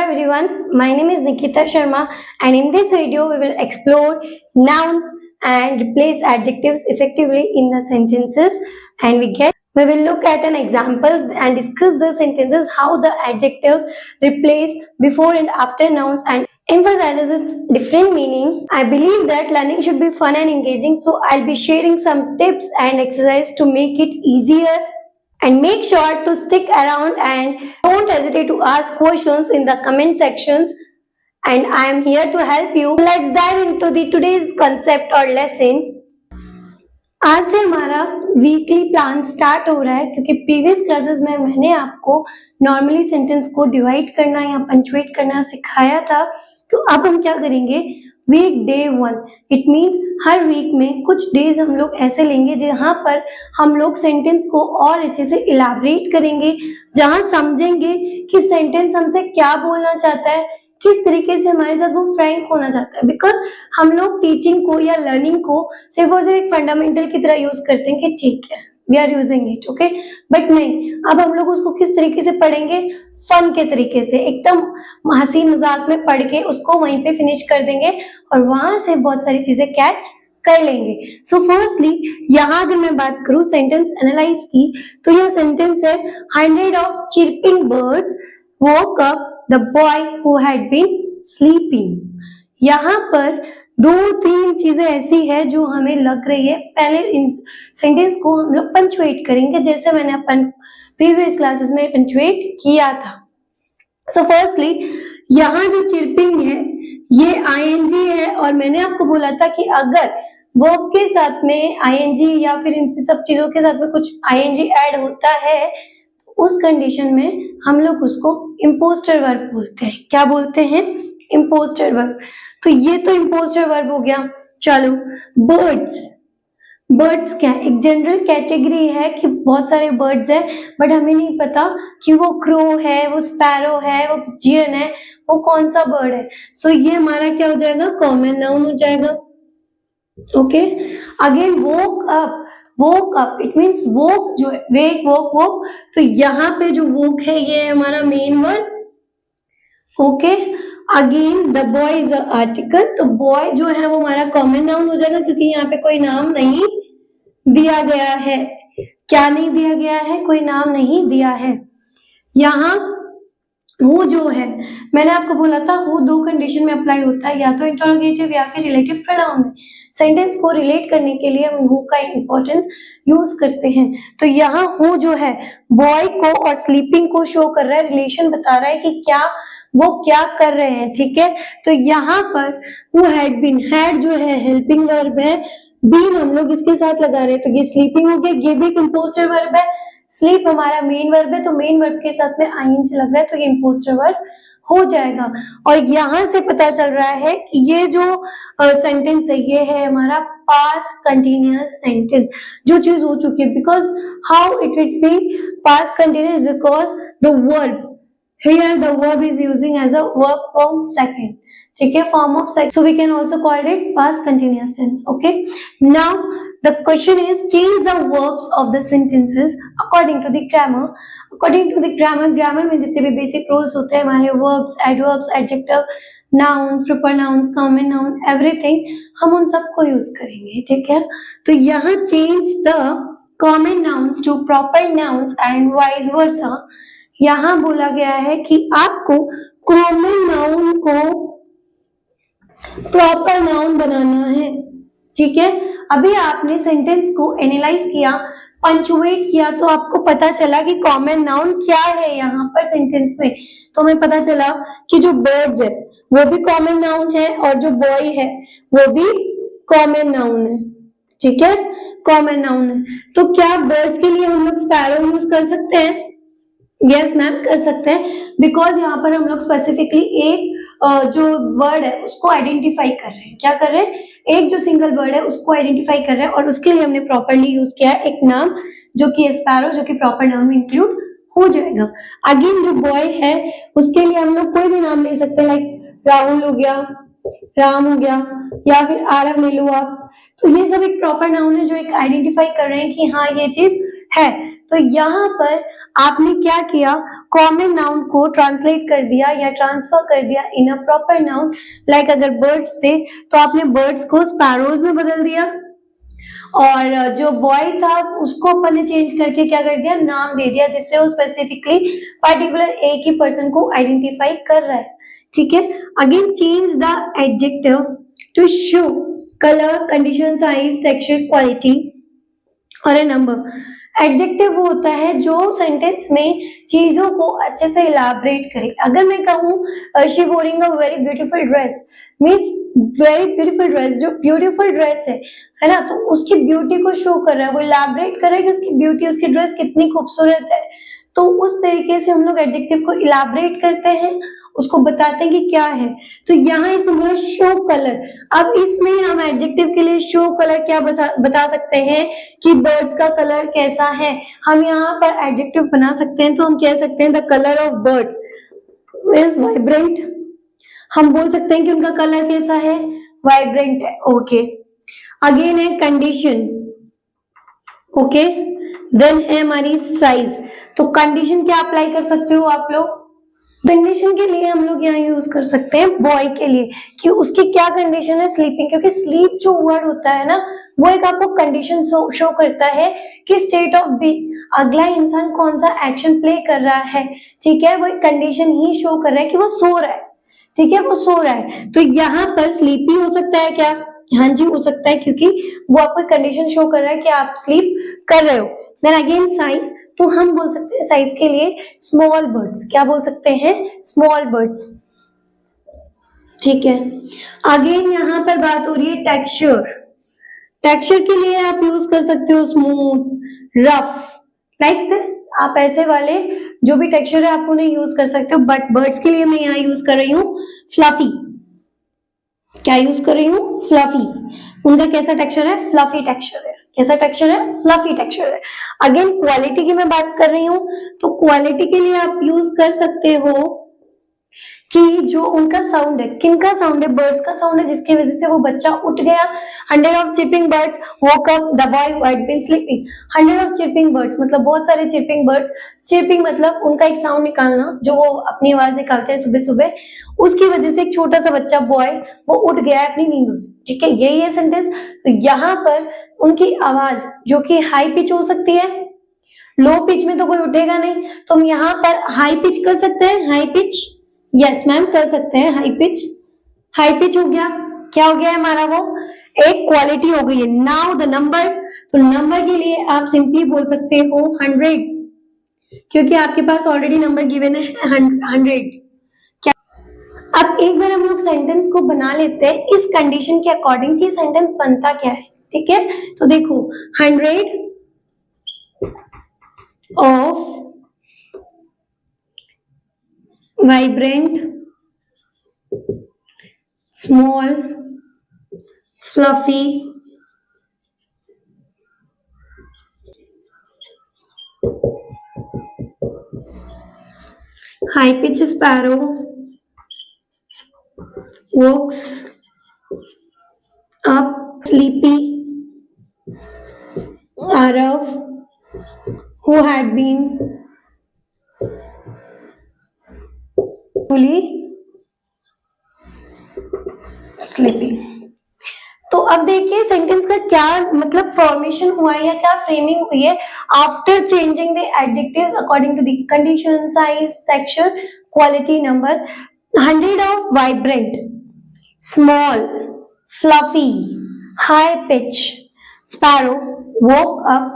everyone, my name is Nikita Sharma and in this video we will explore nouns and replace adjectives effectively in the sentences, and we will look at an examples and discuss the sentences how the adjectives replace before and after nouns and emphasizes its different meaning. I believe that learning should be fun and engaging, so I'll be sharing some tips and exercises to make it easier. And make sure to stick around and don't hesitate to ask questions in the comment sections, and I am here to help you. Let's dive into the today's concept or lesson. आज से हमारा weekly plan start हो रहा है क्योंकि previous classes में मैंने आपको नॉर्मली सेंटेंस को डिवाइड करना या पंचुएट करना सिखाया था। तो अब हम क्या करेंगे, वीक डे 1, इट मीन्स हर वीक में कुछ डेज हम लोग ऐसे लेंगे जहाँ पर हम लोग सेंटेंस को और अच्छे से इलाबरेट करेंगे, जहाँ समझेंगे कि सेंटेंस हमसे क्या बोलना चाहता है, किस तरीके से हमारे साथ वो फ्रैंक होना चाहता है। बिकॉज हम लोग टीचिंग को या लर्निंग को सिर्फ और सिर्फ एक फंडामेंटल की तरह यूज करते हैं कि ठीक है we are using it, okay, but नहीं, अब हम लोग उसको किस तरीके से पढ़ेंगे, फन के तरीके से, एकदम हंसी मजाक में पढ़ के उसको वहीं पे फिनिश कर देंगे और वहां से बहुत सारी चीजें कैच कर लेंगे। सो फर्स्टली यहाँ अगर मैं बात करूं सेंटेंस एनालाइज की, तो यह सेंटेंस है 100 of chirping birds woke up the boy who had been sleeping। यहाँ पर 2-3 चीजें ऐसी है जो हमें लग रही है। पहले इन सेंटेंस को हम लोग पंचुएट करेंगे जैसे मैंने अपन प्रीवियस क्लासेस में पंचुएट किया था। सो फर्स्टली यहाँ जो चिर्पिंग है ये आईएनजी है और मैंने आपको बोला था कि अगर वर्ब के साथ में आईएनजी या फिर इन सब चीजों के साथ में कुछ आईएनजी ऐड होता है उस कंडीशन में हम लोग उसको इम्पोस्टर वर्ब बोलते हैं। क्या बोलते हैं? Imposter verb. तो ये तो इम्पोस्टर वर्ब हो गया। चलो बर्ड्स, बर्ड्स क्या है? एक जनरल कैटेगरी है कि बहुत सारे बर्ड्स हैं बट हमें नहीं पता कि वो क्रो है, वो स्पैरो है, वो पिजियन है, वो कौन सा बर्ड है। सो ये हमारा क्या हो जाएगा, कॉमन नाउन हो जाएगा। Okay, again woke up, woke up it means woke जो है, वेक वोक वोक, तो यहाँ पे जो वोक है ये है हमारा main verb. Okay, again the boy is a article, तो बॉय जो है वो हमारा कॉमन नाउन हो जाएगा क्योंकि यहाँ पे कोई नाम नहीं दिया गया है। क्या नहीं दिया गया है? कोई नाम नहीं दिया है। यहाँ हु जो है मैंने आपको बोला था हु 2 कंडीशन में अप्लाई होता है, या तो इंटरोगेटिव या फिर रिलेटिव प्रोनाउन में। सेंटेंस को रिलेट करने के लिए हम हु का इंपॉर्टेंस यूज करते हैं। तो यहाँ हु जो है बॉय को और स्लीपिंग को शो कर रहा है, रिलेशन बता रहा है कि क्या वो क्या कर रहे हैं। ठीक है, तो यहाँ पर हु हैड बीन, हैड जो है हेल्पिंग वर्ब है, बीन हम लोग इसके साथ लगा रहे हैं तो ये स्लीपिंग हो गया। ये भी कंपोजिटिव वर्ब है, स्लीप हमारा मेन वर्ब है तो मेन वर्ब के साथ में आईएनजी लग रहा है तो ये इंपोस्टर वर्ब हो जाएगा। और यहाँ से पता चल रहा है कि ये जो सेंटेंस है ये है हमारा पास्ट कंटिन्यूअस सेंटेंस, जो चीज हो चुकी है। Because how it will be past continuous, because the verb here the verb is using as a verb form second, ठीक है, form of second, so we can also call it past continuous tense. Okay, now the question is change the verbs of the sentences according to the grammar। according to the grammar में जितने भी basic rules होते हैं हमारे verbs, adverbs, adjective, nouns, proper nouns, common noun, everything, हम उन सबको use करेंगे। ठीक है, तो यहाँ change the common nouns to proper nouns and vice versa। यहाँ बोला गया है कि आपको common noun को proper noun बनाना है। ठीक है, अभी आपने सेंटेंस को एनालाइज किया, पंचुएट किया, तो आपको पता चला कि कॉमन नाउन क्या है यहाँ पर सेंटेंस में। तो हमें पता चला कि जो बर्ड्स है वो भी कॉमन नाउन है और जो बॉय है वो भी कॉमन नाउन है। ठीक है, कॉमन नाउन है। तो क्या बर्ड्स के लिए हम लोग स्पैरो यूज कर सकते हैं? यस मैम, कर सकते हैं, बिकॉज यहाँ पर हम लोग स्पेसिफिकली एक जो वर्ड है उसको आइडेंटिफाई कर रहे हैं। क्या कर रहे हैं? एक जो सिंगल वर्ड है उसको आइडेंटिफाई कर रहे हैं और उसके लिए हमने प्रॉपरली यूज किया है एक नाम जो कि स्पैरो, जो कि प्रॉपर नाउन में इंक्लूड हो जाएगा। अगेन जो बॉय है उसके लिए हम लोग कोई भी नाम ले सकते हैं, लाइक राहुल हो गया, राम हो गया, या फिर आरव ले लो आप। तो ये सब एक प्रॉपर नाउन है जो एक आइडेंटिफाई कर रहे हैं कि हाँ ये चीज है। तो यहाँ पर आपने क्या किया, कॉमन नाउन को ट्रांसलेट कर दिया या ट्रांसफर कर दिया इन अ प्रॉपर नाउन। लाइक अगर बर्ड्स थे तो आपने बर्ड्स को स्पैरोज में बदल दिया, और जो बॉय था उसको अपन ने चेंज करके क्या कर दिया, नाम दे दिया, जिससे वो स्पेसिफिकली पर्टिकुलर एक ही पर्सन को आइडेंटिफाई कर रहा है। ठीक है, again change the adjective to show colour, condition, size, texture, quality और ए नंबर। एडजेक्टिव वो होता है जो सेंटेंस में चीजों को अच्छे से इलाबरेट करे। अगर मैं कहूँ she wearing a very beautiful dress, means very beautiful dress, जो ब्यूटीफुल ड्रेस है ना, तो उसकी ब्यूटी को शो कर रहा है, वो इलाबरेट कर रहा है कि उसकी ब्यूटी, उसकी ड्रेस कितनी खूबसूरत है। तो उस तरीके से हम लोग एडजेक्टिव को इलाबरेट करते हैं, उसको बताते हैं कि क्या है। तो यहाँ इसमें बोला शो कलर। अब इसमें हम एडजेक्टिव के लिए शो कलर क्या बता सकते हैं कि बर्ड्स का कलर कैसा है। हम यहाँ पर एडजेक्टिव बना सकते हैं, तो हम कह सकते हैं the colour of birds is vibrant. हम बोल सकते हैं कि उनका कलर कैसा है, वाइब्रेंट है। ओके, अगेन है कंडीशन। ओके, देन है हमारी साइज। तो कंडीशन क्या अप्लाई कर सकते हो आप लोग, कंडीशन के लिए हम लोग यहाँ यूज कर सकते हैं बॉय के लिए कि उसकी क्या कंडीशन है, स्लीपिंग। क्योंकि स्लीप जो वर्ड होता है ना, वो एक आपको कंडीशन शो करता है कि स्टेट ऑफ बीइंग, अगला इंसान कौन सा एक्शन प्ले कर रहा है। ठीक है, वो एक कंडीशन ही शो कर रहा है कि वो सो रहा है। ठीक है, वो सो रहा है। तो यहाँ पर स्लीपी हो सकता है क्या, हाँ जी हो सकता है, क्योंकि वो आपको कंडीशन शो कर रहा है कि आप स्लीप कर रहे हो। देन अगेन साइज, तो हम बोल सकते हैं साइज के लिए स्मॉल बर्ड्स। क्या बोल सकते हैं, स्मॉल बर्ड्स। ठीक है, अगेन यहाँ पर बात हो रही है टेक्सचर। टेक्सचर के लिए आप यूज कर सकते हो स्मूथ, रफ, लाइक दिस। आप ऐसे वाले जो भी टेक्सचर है आप उन्हें यूज कर सकते हो। बट बर्ड्स के लिए मैं यहाँ यूज कर रही हूँ फ्लफी। क्या यूज कर रही हूँ, फ्लफी। उनका कैसा टेक्सचर है, फ्लफी टेक्सचर है। कैसा टेक्सचर है, फ्लफी टेक्सचर है। अगेन क्वालिटी की मैं बात कर रही हूँ, तो क्वालिटी के लिए आप यूज कर सकते हो कि जो उनका साउंड है, किनका साउंड है, बर्ड्स का साउंड है, जिसकी वजह से वो बच्चा उठ गया। 100 of chirping birds woke up, the boy who had been sleeping. 100 of chirping birds मतलब बहुत सारे चिपिंग बर्ड्स। चिपिंग मतलब उनका एक साउंड निकालना, जो वो अपनी आवाज निकालते हैं सुबह सुबह, उसकी वजह से एक छोटा सा बच्चा बॉय वो उठ गया है अपनी नींद से। ठीक है, यही है सेंटेंस। तो यहाँ पर उनकी आवाज जो कि हाई पिच हो सकती है, लो पिच में तो कोई उठेगा नहीं, तो हम यहाँ पर हाई पिच कर सकते हैं। हाई पिच, यस मैम कर सकते हैं हाई पिच। हाई पिच हो गया, क्या हो गया है हमारा, वो एक क्वालिटी हो गई है। नाउ द नंबर, तो नंबर के लिए आप सिंपली बोल सकते हो 100, क्योंकि आपके पास ऑलरेडी नंबर गिवन है 100। क्या, अब एक बार हम लोग सेंटेंस को बना लेते हैं इस कंडीशन के अकॉर्डिंग कि सेंटेंस बनता क्या है। ठीक है, तो देखो 100 of vibrant, small, fluffy, high pitch sparrow wakes up sleepy Arav who had been fully sleeping। तो अब देखिए सेंटेंस का क्या मतलब फॉर्मेशन हुआ है या क्या फ्रेमिंग हुई है after changing the adjectives according to the condition, size, texture, quality, number. 100 of vibrant, small, fluffy, high pitch sparrow woke up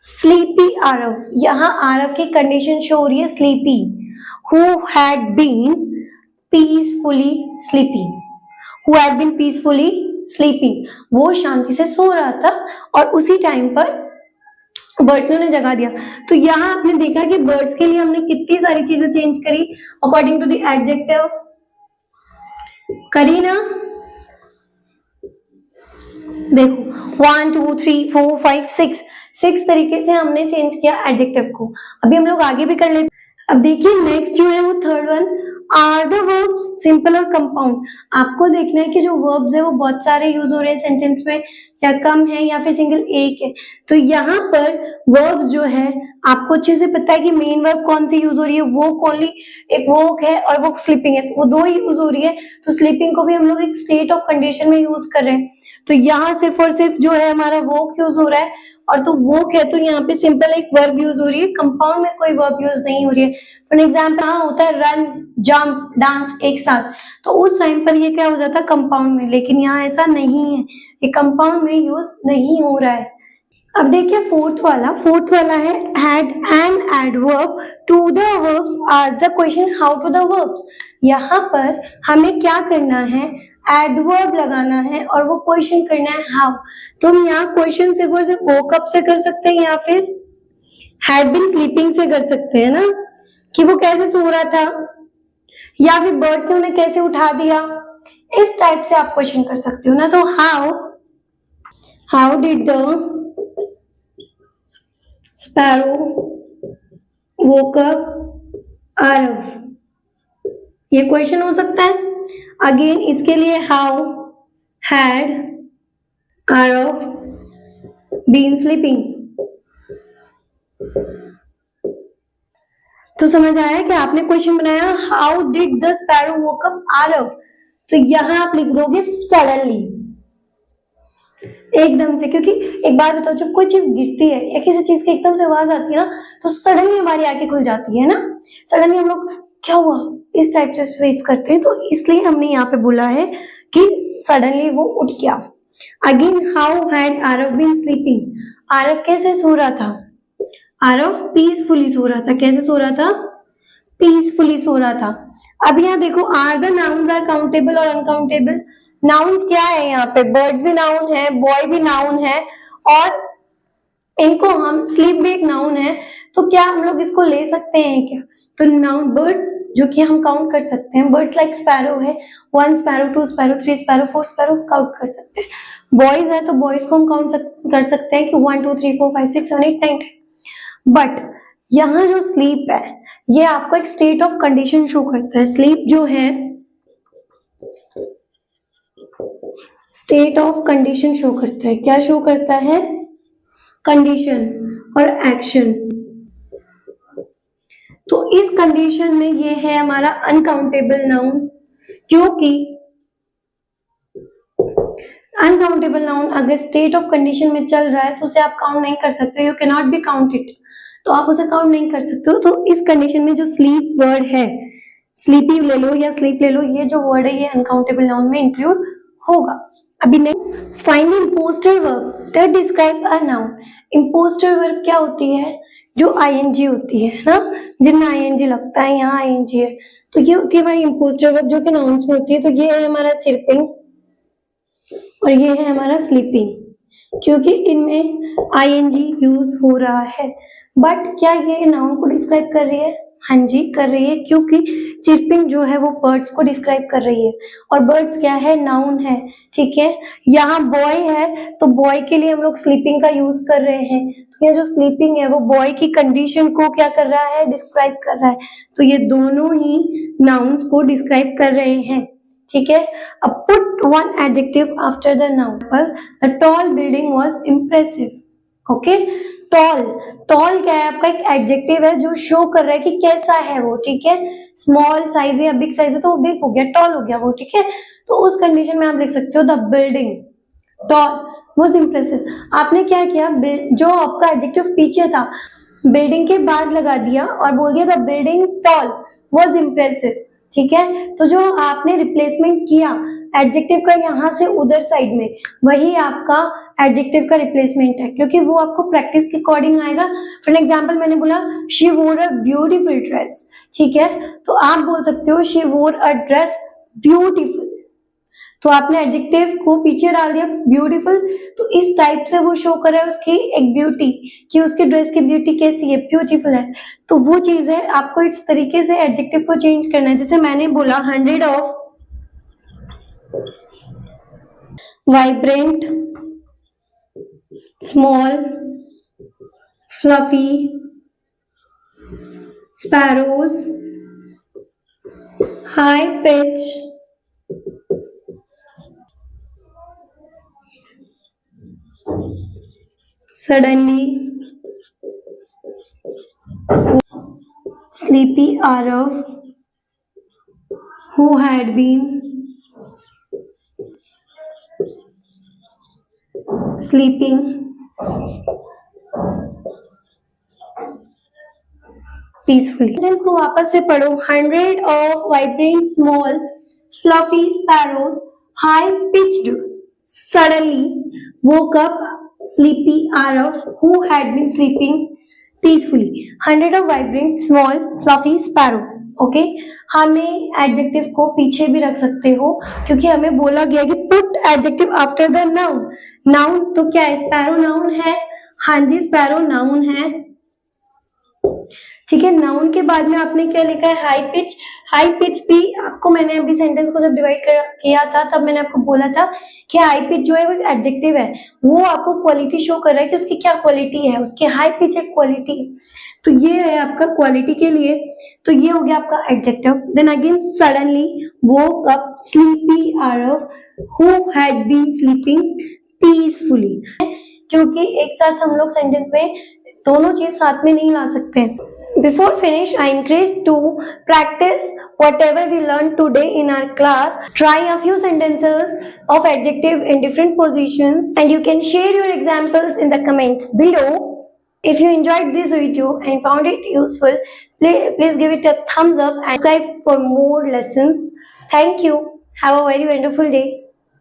sleepy Aarav. यहाँ आरव की कंडीशन शो हो रही है sleepy. Who had been peacefully sleeping, who had been peacefully sleeping, वो शांति से सो रहा था और उसी टाइम पर बर्ड्स ने उन्हें जगा दिया। तो यहाँ आपने देखा कि बर्ड्स के लिए हमने कितनी सारी चीजें चेंज करी अकॉर्डिंग टू द एडजेक्टिव, करी ना। देखो 1 2 3 4 5 6 तरीके से हमने चेंज किया एडजेक्टिव को। अभी हम लोग आगे भी कर लेते। अब देखिए नेक्स्ट जो है वो third one, are the verbs simple और कंपाउंड। आपको देखना है कि जो वर्ब्स है वो बहुत सारे यूज हो रहे हैं सेंटेंस में, या कम है या फिर सिंगल एक है। तो यहाँ पर वर्ब्स जो है आपको अच्छे से पता है कि मेन वर्ब कौन सी यूज हो रही है, वो ओनली एक वोक है और वो स्लीपिंग है, तो वो दो ही यूज हो रही है। तो स्लीपिंग को भी हम लोग एक स्टेट ऑफ कंडीशन में यूज कर रहे हैं। तो यहाँ सिर्फ और सिर्फ जो है हमारा वोक यूज हो रहा है, और तो वो है तो यहाँ पे सिंपल एक वर्ब यूज हो रही है, कंपाउंड में कोई वर्ब यूज नहीं हो रही है। फॉर एग्जाम्पल हाँ होता है रन, जंप, डांस एक साथ, तो उस टाइम पर ये क्या हो जाता है कंपाउंड में, लेकिन यहाँ ऐसा नहीं है, ये कंपाउंड में यूज नहीं हो रहा है। अब देखिए फोर्थ वाला है add an adverb to the verbs, ask the question how to the verbs। यहाँ पर हमें क्या करना है, एडवर्ब लगाना है और वो क्वेश्चन करना है हाउ। तो हम यहाँ क्वेश्चन सिर्फ और सिर्फ वो कब से कर सकते हैं, या फिर हैड बीन स्लीपिंग से कर सकते हैं ना, कि वो कैसे सो रहा था, या फिर बर्ड्स ने उन्हें कैसे उठा दिया, इस टाइप से आप क्वेश्चन कर सकते हो ना। तो how did the sparrow woke up Aarav, ये क्वेश्चन हो सकता है। अगेन इसके लिए how had Aarav been sleeping. तो समझ आया कि आपने क्वेश्चन बनाया how did the sparrow woke up Aarav, तो यहां आप लिख दोगे सडनली, एकदम से। क्योंकि एक बात बताओ, जब कोई चीज गिरती है या किसी चीज की एकदम से आवाज आती है ना, तो सडनली हमारी आंखें खुल जाती है ना, सडनली हम लोग क्या हुआ इस टाइप से स्विच करते हैं। तो इसलिए हमने यहाँ पे बोला है कि सडनली वो उठ गया। Again how had Aarav been sleeping, Aarav कैसे सो रहा था, आरव पीसफुली सो रहा था। कैसे सो रहा था, पीसफुली सो रहा था। अब यहाँ देखो are the nouns are countable और अनकाउंटेबल। नाउन्स क्या है यहाँ पे, बर्ड्स भी नाउन है, बॉय भी नाउन है, और इनको हम स्लीप भी एक नाउन है। तो क्या हम लोग इसको ले सकते हैं क्या, तो नाउन बर्ड्स जो कि हम काउंट कर सकते हैं, बर्ड्स लाइक स्पैरो है, 1 sparrow 2 sparrow 3 sparrow 4 sparrow count कर सकते हैं। बॉयज है तो बॉयज को हम काउंट कर सकते हैं कि 1 2 3 4 5 6 7 8 9 10। बट यहाँ जो स्लीप है ये आपको एक स्टेट ऑफ कंडीशन शो करता है। स्लीप जो है स्टेट ऑफ कंडीशन शो करता है। क्या शो करता है, कंडीशन और एक्शन। तो इस कंडीशन में ये है हमारा अनकाउंटेबल नाउन, क्योंकि अनकाउंटेबल नाउन अगर स्टेट ऑफ कंडीशन में चल रहा है तो उसे आप काउंट नहीं कर सकते, you can not be count it, तो आप उसे काउंट नहीं कर सकते हो। तो इस कंडीशन में जो स्लीप वर्ड है, स्लीपी ले लो या स्लीप ले लो, ये जो वर्ड है ये अनकाउंटेबल नाउन में इंक्लूड होगा। अभी next find impostor verb that describe a noun. Impostor verb क्या होती है, जो आईएनजी होती है ना, जिनमें आईएनजी लगता है, यहाँ आईएनजी है, तो ये होती है हमारी इंपोस्टर वर्ब जो कि नाउन्स में होती है। तो ये है हमारा चिरपिंग और ये है हमारा स्लीपिंग, क्योंकि इनमें आईएनजी यूज हो रहा है। बट क्या ये नाउन को डिस्क्राइब कर रही है, हाँ जी कर रही है, क्योंकि चिरपिंग जो है वो बर्ड्स को डिस्क्राइब कर रही है, और बर्ड्स क्या है, नाउन है, ठीक है। यहाँ बॉय है तो बॉय के लिए हम लोग स्लीपिंग का यूज कर रहे हैं, तो ये जो स्लीपिंग है वो बॉय की कंडीशन को क्या कर रहा है, डिस्क्राइब कर रहा है। तो ये दोनों ही नाउन्स को डिस्क्राइब कर रहे हैं, ठीक है। अब put one adjective after the noun. The tall building was impressive, okay. Tall, tall क्या है, आपका एक एडजेक्टिव है जो शो कर रहा है कि कैसा है वो, ठीक है। स्मॉल साइज है या बिग साइज है तो वो बिग हो गया, टॉल हो गया वो, ठीक है। तो उस कंडीशन में आप लिख सकते हो the building tall was impressive. आपने क्या किया, जो आपका एडजेक्टिव पीछे था बिल्डिंग के बाद लगा दिया और बोल दिया the building tall was impressive, ठीक है। तो जो आपने रिप्लेसमेंट किया एडजेक्टिव का यहाँ से उधर साइड में, वही आपका एडजेक्टिव का रिप्लेसमेंट है, क्योंकि वो आपको प्रैक्टिस के अकॉर्डिंग आएगा। फॉर एग्जांपल मैंने बोला शी वोर अ ब्यूटीफुल ड्रेस, ठीक है, तो आप बोल सकते हो शी वोर अ ड्रेस ब्यूटीफुल, तो आपने एडजेक्टिव को पीछे डाल दिया ब्यूटीफुल, तो इस टाइप से वो शो कर रहा है उसकी एक ब्यूटी, कि उसकी ड्रेस की ब्यूटी कैसी है, ब्यूटीफुल है। तो वो चीज है, आपको इस तरीके से एडजेक्टिव को चेंज करना है। जैसे मैंने बोला 100 of vibrant, small, fluffy, sparrows, high pitch, suddenly, sleepy Arav, who had been sleeping peacefully. Sentence को वापस से पढ़ो. 100 of vibrant small fluffy sparrows high pitched suddenly woke up sleepy Arav who had been sleeping peacefully. 100 of vibrant small fluffy sparrow. Okay हमें adjective को पीछे भी रख सकते हो क्योंकि हमें बोला गया कि put adjective after the noun. Noun तो क्या है? स्पैरो नाउन है. हाँ जी स्पैरो नाउन है. ठीक है. नाउन के बाद में आपने क्या लिखा है? High pitch. हाई पिच भी आपको मैंने अभी सेंटेंस को जब डिवाइड किया था तब मैंने आपको बोला था कि हाई पिच जो है वो एडजेक्टिव है. वो आपको क्वालिटी शो कर रहा है कि उसकी क्या क्वालिटी है. उसकी हाई पिच एक क्वालिटी है. तो ये है आपका क्वालिटी के लिए. तो ये हो गया आपका adjective. Then again suddenly woke up sleepy Arav who had been sleeping peacefully. क्योंकि एक साथ हम लोग सेंटेंस में दोनों चीज साथ में नहीं ला सकते. Before finish, I encourage to practice whatever we learned today in our class. Try a few sentences of adjective in different positions and you can share your examples in the comments below. If you enjoyed this video and found it useful, please give it a thumbs up and subscribe for more lessons. Thank you. Have a very wonderful day.